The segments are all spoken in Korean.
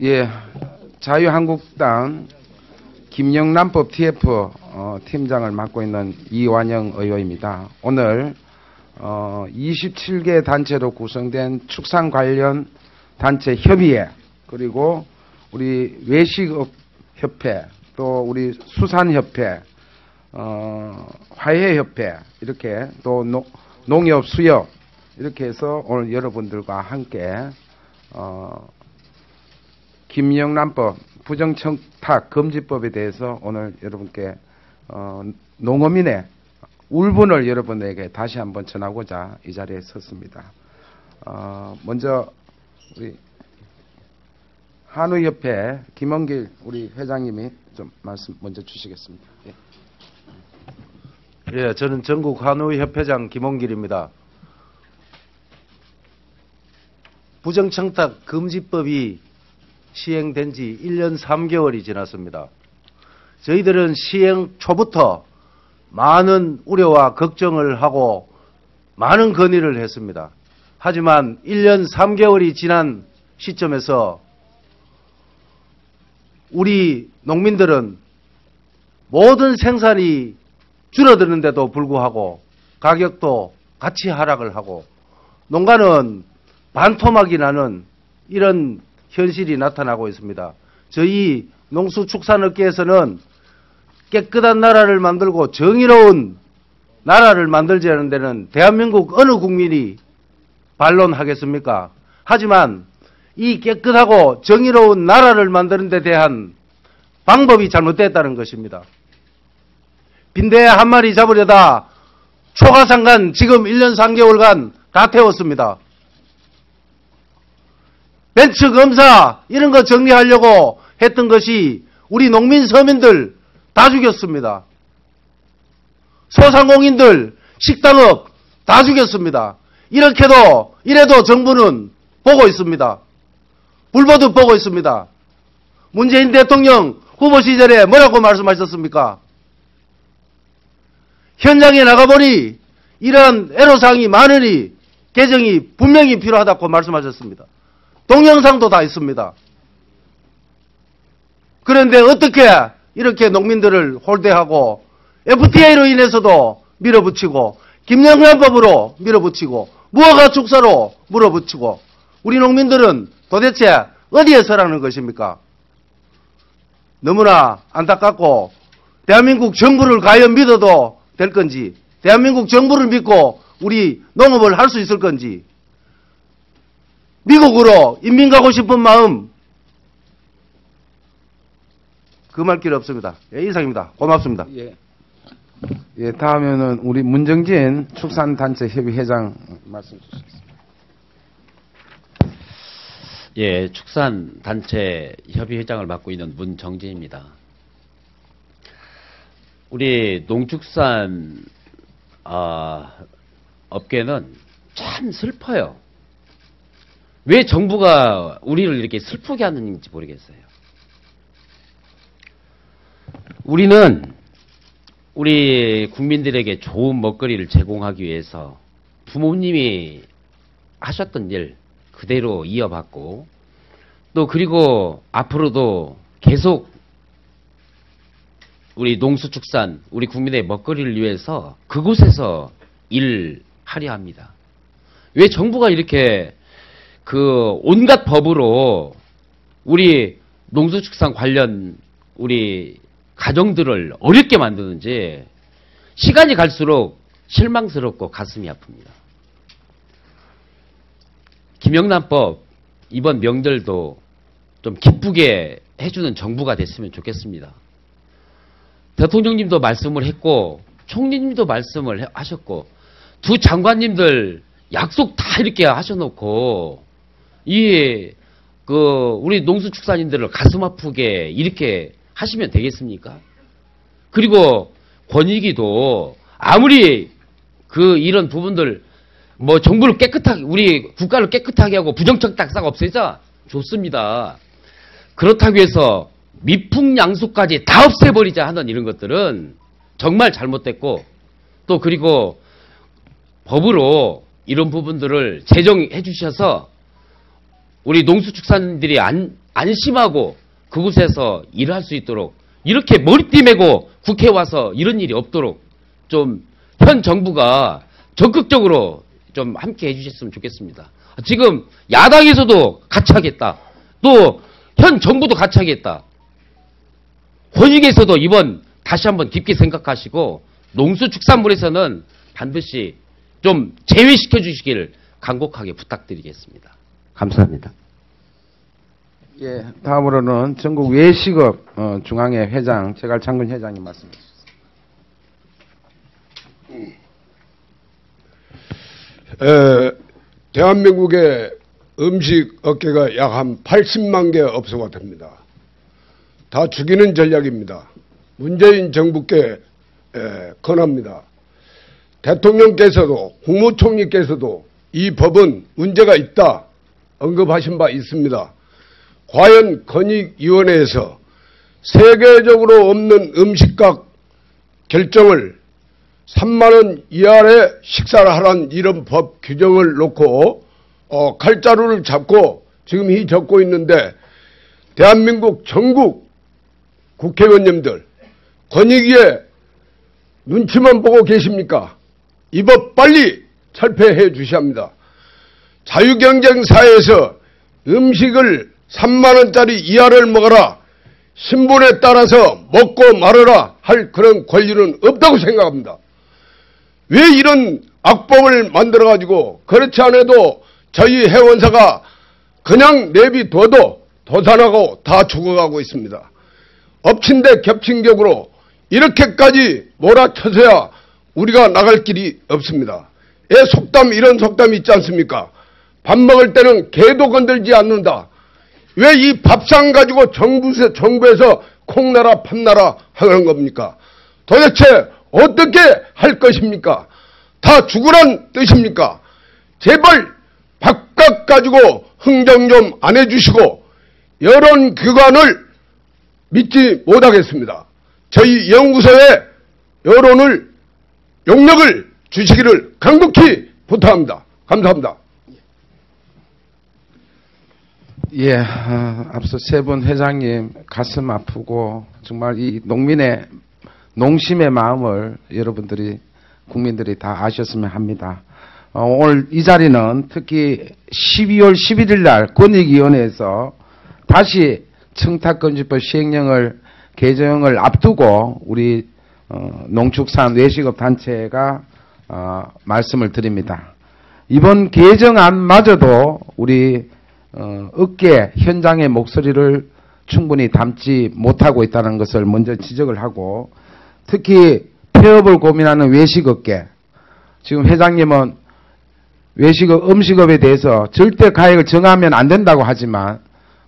예, 자유한국당 김영란법 TF 팀장을 맡고 있는 이완영 의원입니다. 오늘 27개 단체로 구성된 축산 관련 단체 협의회, 그리고 우리 외식업 협회, 또 우리 수산협회, 화해협회, 이렇게 또 농협, 수협, 이렇게 해서 오늘 여러분들과 함께 김영란법 부정청탁 금지법에 대해서 오늘 여러분께 농어민의 울분을 여러분에게 다시 한번 전하고자 이 자리에 섰습니다. 먼저 우리 한우협회 김원길 우리 회장님이 좀 말씀 먼저 주시겠습니다. 예, 저는 전국 한우협회장 김원길입니다. 부정청탁 금지법이 시행된 지 1년 3개월이 지났습니다. 저희들은 시행 초부터 많은 우려와 걱정을 하고 많은 건의를 했습니다. 하지만 1년 3개월이 지난 시점에서 우리 농민들은 모든 생산이 줄어드는데도 불구하고 가격도 같이 하락을 하고 농가는 반토막이 나는 이런 현실이 나타나고 있습니다. 저희 농수축산업계에서는 깨끗한 나라를 만들고 정의로운 나라를 만들지 않은 데는 대한민국 어느 국민이 반론하겠습니까? 하지만 이 깨끗하고 정의로운 나라를 만드는 데 대한 방법이 잘못됐다는 것입니다. 빈대 한 마리 잡으려다 초가상간 지금 1년 3개월간 다 태웠습니다. 벤츠 검사 이런 거 정리하려고 했던 것이 우리 농민 서민들 다 죽였습니다. 소상공인들 식당업 다 죽였습니다. 이래도 정부는 보고 있습니다. 불보듯 보고 있습니다. 문재인 대통령 후보 시절에 뭐라고 말씀하셨습니까? 현장에 나가보니 이러한 애로사항이 많으니 개정이 분명히 필요하다고 말씀하셨습니다. 동영상도 다 있습니다. 그런데 어떻게 이렇게 농민들을 홀대하고 FTA로 인해서도 밀어붙이고 김영란법으로 밀어붙이고 무허가 축사로 밀어붙이고 우리 농민들은 도대체 어디에 서라는 것입니까? 너무나 안타깝고 대한민국 정부를 과연 믿어도 될 건지, 대한민국 정부를 믿고 우리 농업을 할 수 있을 건지, 미국으로 인민 가고 싶은 마음 금할 길 없습니다. 예, 이상입니다. 고맙습니다. 예, 다음에는 우리 문정진 축산단체협의회장 말씀 주시겠습니다. 예, 축산단체협의회장을 맡고 있는 문정진입니다. 우리 농축산 업계는 참 슬퍼요. 왜 정부가 우리를 이렇게 슬프게 하는지 모르겠어요. 우리는 우리 국민들에게 좋은 먹거리를 제공하기 위해서 부모님이 하셨던 일 그대로 이어받고 또 그리고 앞으로도 계속 우리 농수축산 우리 국민의 먹거리를 위해서 그곳에서 일하려 합니다. 왜 정부가 이렇게 그 온갖 법으로 우리 농수축산 관련 우리 가정들을 어렵게 만드는지 시간이 갈수록 실망스럽고 가슴이 아픕니다. 김영란법 이번 명절도 좀 기쁘게 해주는 정부가 됐으면 좋겠습니다. 대통령님도 말씀을 했고 총리님도 말씀을 하셨고 두 장관님들 약속 다 이렇게 하셔놓고 우리 농수축산인들을 가슴 아프게 이렇게 하시면 되겠습니까? 그리고 권익위도 아무리 이런 부분들 정부를 깨끗하게 우리 국가를 깨끗하게 하고 부정청탁 없애자 좋습니다. 그렇다고 해서 미풍양수까지 다 없애버리자 하는 이런 것들은 정말 잘못됐고 또 그리고 법으로 이런 부분들을 제정해 주셔서 우리 농수축산인들이 안심하고 그곳에서 일을 할 수 있도록 이렇게 머리띠 메고 국회에 와서 이런 일이 없도록 좀 현 정부가 적극적으로 좀 함께 해주셨으면 좋겠습니다. 지금 야당에서도 같이 하겠다. 또 현 정부도 같이 하겠다. 권익에서도 이번 다시 한번 깊게 생각하시고 농수축산물에서는 반드시 좀 제외시켜 주시길 간곡하게 부탁드리겠습니다. 감사합니다. 예, 다음으로는 전국 외식업 중앙회 회장 제갈 장군 회장님 말씀 주십시오. 대한민국의 음식 업계가 약 한 80만 개 업소가 됩니다. 다 죽이는 전략입니다. 문재인 정부께 권합니다. 대통령께서도 국무총리께서도 이 법은 문제가 있다 언급하신 바 있습니다. 과연 권익위원회에서 세계적으로 없는 음식값 결정을 3만 원 이하의 식사를 하라는 이런 법 규정을 놓고 칼자루를 잡고 지금 이 적고 있는데 대한민국 전국 국회의원님들 권익위에 눈치만 보고 계십니까? 이 법 빨리 철폐해 주셔야 합니다. 자유경쟁사회에서 음식을 3만 원짜리 이하를 먹어라, 신분에 따라서 먹고 말아라 할 그런 권리는 없다고 생각합니다. 왜 이런 악법을 만들어가지고 그렇지 않아도 저희 회원사가 그냥 내비둬도 도산하고 다 죽어가고 있습니다. 엎친 데 겹친 격으로 이렇게까지 몰아쳐서야 우리가 나갈 길이 없습니다. 속담 이런 속담이 있지 않습니까? 밥 먹을 때는 개도 건들지 않는다. 왜 이 밥상 가지고 정부에서 콩나라 팥나라 하는 겁니까? 도대체 어떻게 할 것입니까? 다 죽으란 뜻입니까? 제발 밥값 가지고 흥정 좀 안 해주시고 여론기관을 믿지 못하겠습니다. 저희 연구소에 여론을 용역을 주시기를 강력히 부탁합니다. 감사합니다. 예, 앞서 세 분 회장님 가슴 아프고 정말 이 농민의 농심의 마음을 여러분들이 국민들이 다 아셨으면 합니다. 오늘 이 자리는 특히 12월 11일 날 권익위원회에서 다시 청탁금지법 시행령을 개정을 앞두고 우리 농축산 외식업 단체가 말씀을 드립니다. 이번 개정안마저도 우리 업계 현장의 목소리를 충분히 담지 못하고 있다는 것을 먼저 지적을 하고, 특히 폐업을 고민하는 외식업계, 지금 회장님은 외식업 음식업에 대해서 절대 가액을 정하면 안 된다고 하지만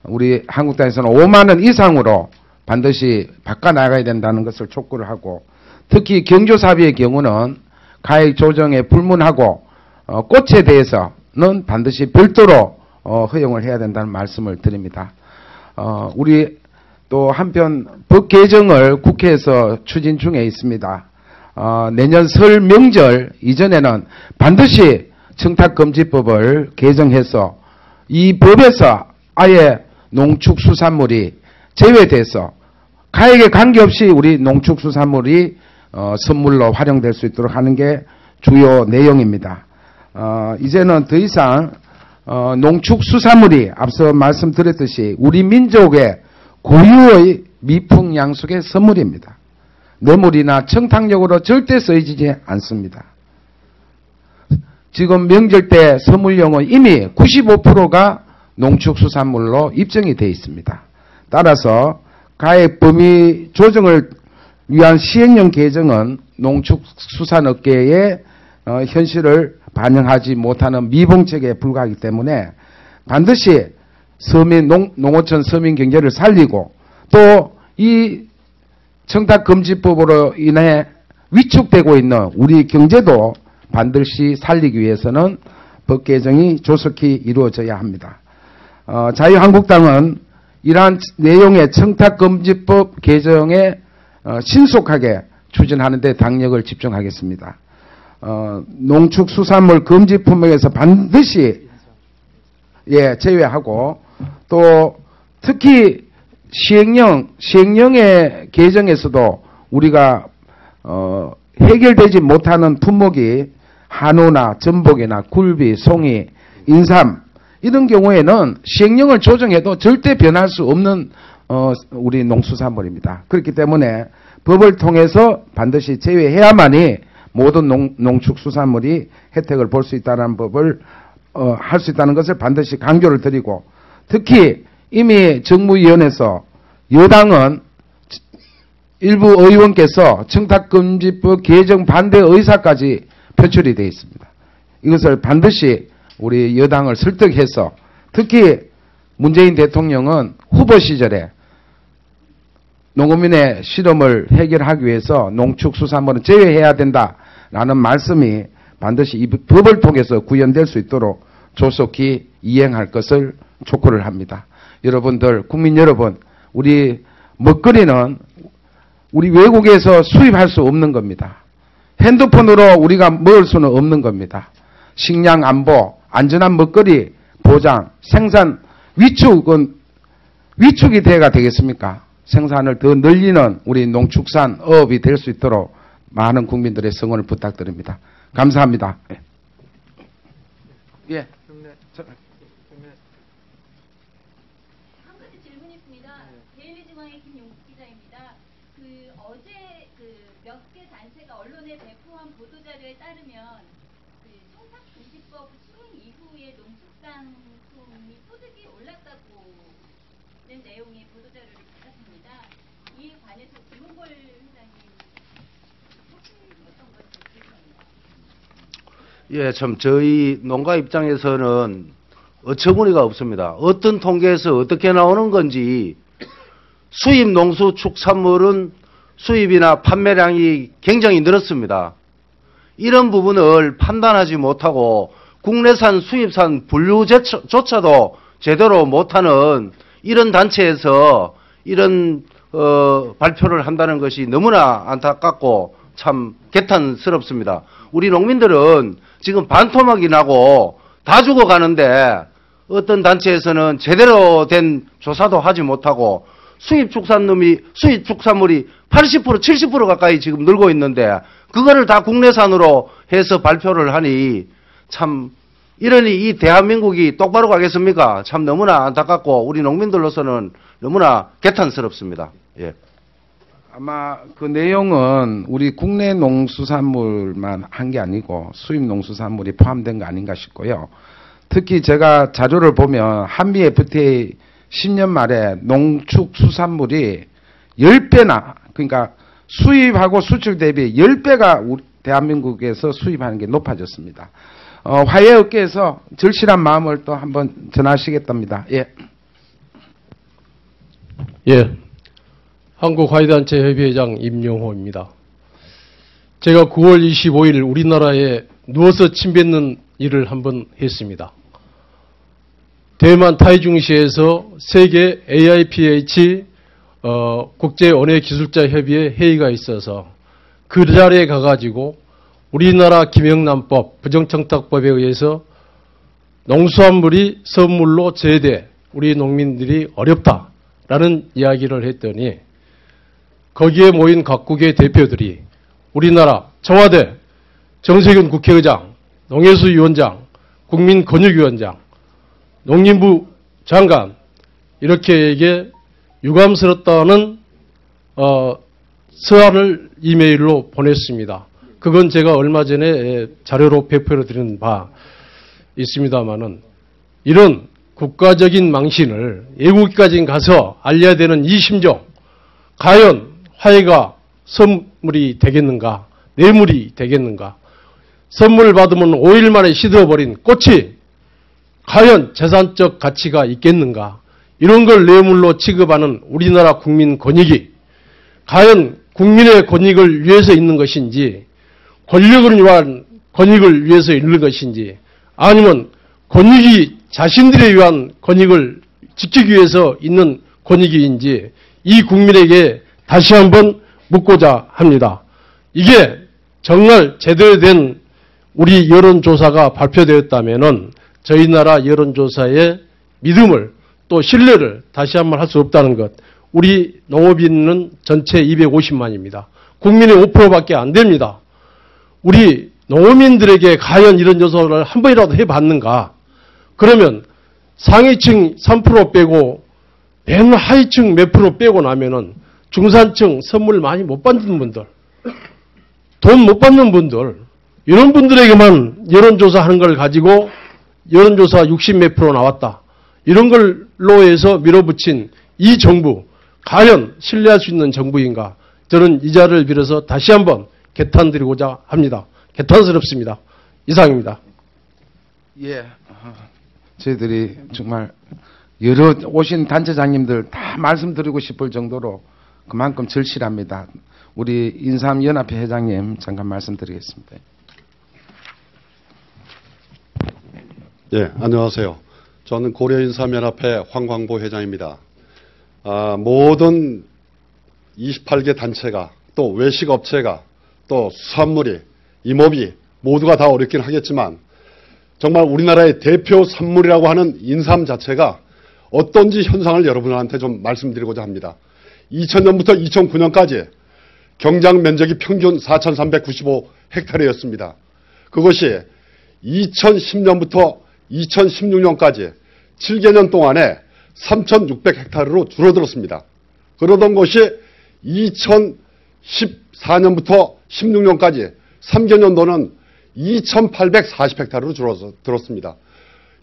우리 한국당에서는 5만 원 이상으로 반드시 바꿔나가야 된다는 것을 촉구를 하고, 특히 경조사비의 경우는 가액 조정에 불문하고 꽃에 대해서는 반드시 별도로 허용을 해야 된다는 말씀을 드립니다. 우리 또 한편 법 개정을 국회에서 추진 중에 있습니다. 내년 설 명절 이전에는 반드시 청탁금지법을 개정해서 이 법에서 아예 농축수산물이 제외돼서 가액에 관계없이 우리 농축수산물이 선물로 활용될 수 있도록 하는 게 주요 내용입니다. 이제는 더 이상 농축수산물이 앞서 말씀드렸듯이 우리 민족의 고유의 미풍양속의 선물입니다. 뇌물이나 청탁력으로 절대 쓰여지지 않습니다. 지금 명절 때 선물용은 이미 95%가 농축수산물로 입증이 되어 있습니다. 따라서 가액 범위 조정을 위한 시행령 개정은 농축수산업계의 현실을 반영하지 못하는 미봉책에 불과하기 때문에 반드시 농어촌 서민 경제를 살리고 또 이 청탁금지법으로 인해 위축되고 있는 우리 경제도 반드시 살리기 위해서는 법 개정이 조속히 이루어져야 합니다. 자유한국당은 이러한 내용의 청탁금지법 개정에 신속하게 추진하는 데 당력을 집중하겠습니다. 농축수산물 금지 품목에서 반드시 제외하고 또 특히 시행령의 개정에서도 우리가 해결되지 못하는 품목이 한우나 전복이나 굴비, 송이, 인삼 이런 경우에는 시행령을 조정해도 절대 변할 수 없는 우리 농수산물입니다. 그렇기 때문에 법을 통해서 반드시 제외해야만이 모든 농축수산물이 혜택을 볼 수 있다는 법을 할 수 있다는 것을 반드시 강조를 드리고, 특히 이미 정무위원회에서 여당은 일부 의원께서 청탁금지법 개정 반대 의사까지 표출이 되어 있습니다. 이것을 반드시 우리 여당을 설득해서, 특히 문재인 대통령은 후보 시절에 농어민의 실험을 해결하기 위해서 농축수산물은 제외해야 된다라는 말씀이 반드시 이 법을 통해서 구현될 수 있도록 조속히 이행할 것을 촉구를 합니다. 여러분들, 국민 여러분, 우리 먹거리는 우리 외국에서 수입할 수 없는 겁니다. 핸드폰으로 우리가 먹을 수는 없는 겁니다. 식량 안보, 안전한 먹거리 보장, 생산 위축이 돼가 되겠습니까? 생산을 더 늘리는 우리 농축산업이 될 수 있도록 많은 국민들의 성원을 부탁드립니다. 감사합니다. 예. 한 가지 질문이 있습니다. 데일리중앙의 김용국 기자입니다. 어제 몇 개 단체가 언론에 배포한 보도자료에 따르면 청탁금지법 시행 이후에 농축산품이 소득이 올랐다고 는 내용의 보도자료를 받았습니다. 이에 관해서 김은걸 회장님 혹시 어떤 것을 주시겠습니까? 예, 참 저희 농가 입장에서는 어처구니가 없습니다. 어떤 통계에서 어떻게 나오는 건지, 수입 농수축산물은 수입이나 판매량이 굉장히 늘었습니다. 이런 부분을 판단하지 못하고 국내산 수입산 분류조차도 제대로 못하는 이런 단체에서 이런 발표를 한다는 것이 너무나 안타깝고 참 개탄스럽습니다. 우리 농민들은 지금 반토막이 나고 다 죽어가는데 어떤 단체에서는 제대로 된 조사도 하지 못하고 수입 축산물이 80% 70% 가까이 지금 늘고 있는데 그거를 다 국내산으로 해서 발표를 하니 참 이러니 이 대한민국이 똑바로 가겠습니까? 참 너무나 안타깝고 우리 농민들로서는 너무나 개탄스럽습니다. 예. 아마 그 내용은 우리 국내 농수산물만 한 게 아니고 수입 농수산물이 포함된 거 아닌가 싶고요. 특히 제가 자료를 보면 한미 FTA 10년 말에 농축수산물이 10배나, 그러니까 수입하고 수출 대비 10배가 우리 대한민국에서 수입하는 게 높아졌습니다. 화해업계에서 절실한 마음을 또 한번 전하시겠답니다. 예. 예. 한국화훼단체협의회장 임용호입니다. 제가 9월 25일 우리나라에 누워서 침 뱉는 일을 한번 했습니다. 대만 타이중시에서 세계 AIPH 국제원예기술자협의회 회의가 있어서 그 자리에 가가지고 우리나라 김영란법 부정청탁법에 의해서 농수산물이 선물로 제외돼 우리 농민들이 어렵다라는 이야기를 했더니 거기에 모인 각국의 대표들이 우리나라 청와대 정세균 국회의장, 농해수 위원장, 국민권익위원장, 농림부 장관 이렇게에게 유감스럽다는 서한을 이메일로 보냈습니다. 그건 제가 얼마 전에 자료로 배포를 드린 바 있습니다마는 이런 국가적인 망신을 외국까지 가서 알려야 되는 이 심정, 과연 화해가 선물이 되겠는가, 뇌물이 되겠는가, 선물을 받으면 5일 만에 시들어버린 꽃이 과연 재산적 가치가 있겠는가, 이런 걸 뇌물로 취급하는 우리나라 국민 권익이 과연 국민의 권익을 위해서 있는 것인지, 권력을 위한 권익을 위해서 있는 것인지, 아니면 권익이 자신들에 의한 권익을 지키기 위해서 있는 권익인지 이 국민에게 다시 한번 묻고자 합니다. 이게 정말 제대로 된 우리 여론조사가 발표되었다면은 저희 나라 여론조사의 믿음을 또 신뢰를 다시 한번 할 수 없다는 것. 우리 농업인은 전체 250만입니다. 국민의 5%밖에 안 됩니다. 우리 농민들에게 과연 이런 조사를 한 번이라도 해봤는가? 그러면 상위층 3% 빼고 맨 하위층 몇 프로 빼고 나면은 중산층 선물 많이 못 받는 분들, 돈 못 받는 분들, 이런 분들에게만 여론조사하는 걸 가지고 여론조사 60 몇 프로 나왔다. 이런 걸로 해서 밀어붙인 이 정부, 과연 신뢰할 수 있는 정부인가? 저는 이 자리를 빌어서 다시 한번 개탄드리고자 합니다. 개탄스럽습니다. 이상입니다. 예, 저희들이 정말 여러 오신 단체장님들 다 말씀드리고 싶을 정도로 그만큼 절실합니다. 우리 인삼연합회 회장님 잠깐 말씀드리겠습니다. 예, 안녕하세요. 저는 고려인삼연합회 황광보 회장입니다. 모든 28개 단체가 또 외식업체가 또 수산물이 임업이 모두가 다 어렵긴 하겠지만 정말 우리나라의 대표 산물이라고 하는 인삼 자체가 어떤지 현상을 여러분한테 좀 말씀드리고자 합니다. 2000년부터 2009년까지 경장 면적이 평균 4,395헥타르였습니다. 그것이 2010년부터 2016년까지 7개년 동안에 3,600헥타르로 줄어들었습니다. 그러던 것이 2014년부터 16년까지 3개년도는 2,840헥타르로 줄어들었습니다.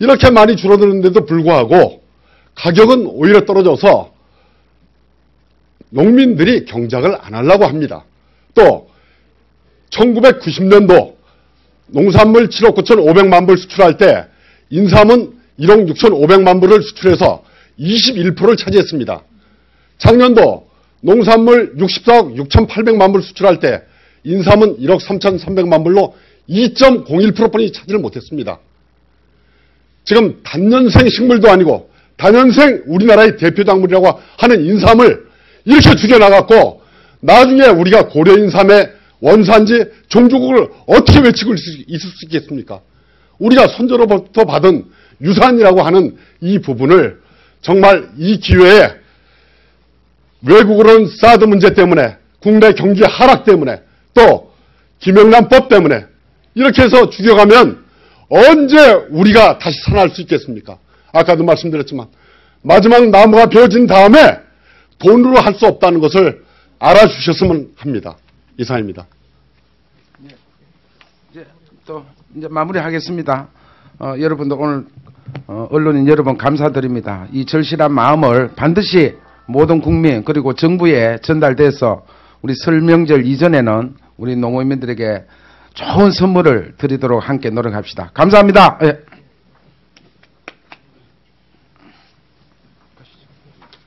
이렇게 많이 줄어드는데도 불구하고 가격은 오히려 떨어져서 농민들이 경작을 안 하려고 합니다. 또 1990년도 농산물 7억 9,500만 불 수출할 때 인삼은 1억 6,500만 불을 수출해서 21%를 차지했습니다. 작년도 농산물 64억 6,800만 불 수출할 때 인삼은 1억 3,300만 불로 2.01%뿐이 차지를 못했습니다. 지금 단년생 식물도 아니고 단년생 우리나라의 대표 작물이라고 하는 인삼을 이렇게 죽여나갔고 나중에 우리가 고려인삼의 원산지 종주국을 어떻게 외치고 있을 수 있겠습니까? 우리가 선조로부터 받은 유산이라고 하는 이 부분을 정말 이 기회에 외국으로는 사드 문제 때문에 국내 경기 하락 때문에 또 김영란법 때문에 이렇게 해서 죽여가면 언제 우리가 다시 살아날 수 있겠습니까? 아까도 말씀드렸지만 마지막 나무가 베어진 다음에 돈으로 할 수 없다는 것을 알아주셨으면 합니다. 이상입니다. 이제 마무리하겠습니다. 여러분들 오늘 언론인 여러분 감사드립니다. 이 절실한 마음을 반드시 모든 국민 그리고 정부에 전달돼서 우리 설 명절 이전에는 우리 농업인들에게 좋은 선물을 드리도록 함께 노력합시다. 감사합니다. 예.